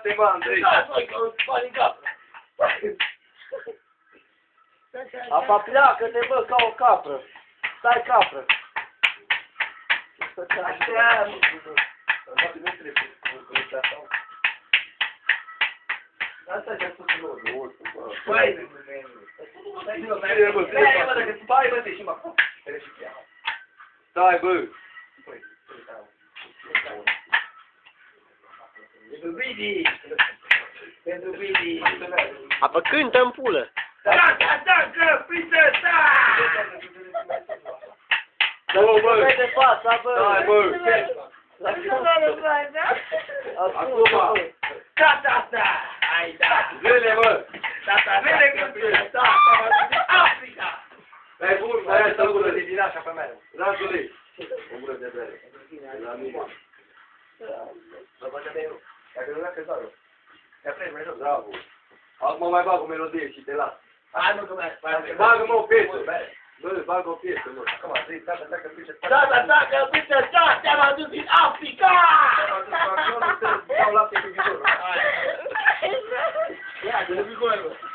Te mă, Andrei. Da, voi, că îți bani în cap. Apa pleacă-te, bă, ca o capră. Stai capră. Așa, Asta e spus lor. băi, Stai, bă. pentru Bidi, pentru Bidi. Apă cântă în pulă. Tacă, princesa! Bă, bă. Dă-i de fața, bă. Stai, bă. Ascultă, bă. Ta, hai, da. Zile, bă. Tata, vede că princesa, Africa. Dai bun, mai ai să gură de din așa pe mine. Razule. O gură de bere. La mine. Dacă nu dacă zaro. Bravo. Acum mai bag o melodie și te las. Hai, mă, că mai... Bagă-mă o piesă. Bă, bagă o piesă, mă. Tata, princesa, te-am adus din Africa! Dau lapte cu viitorul. Ia, de vigor, bă.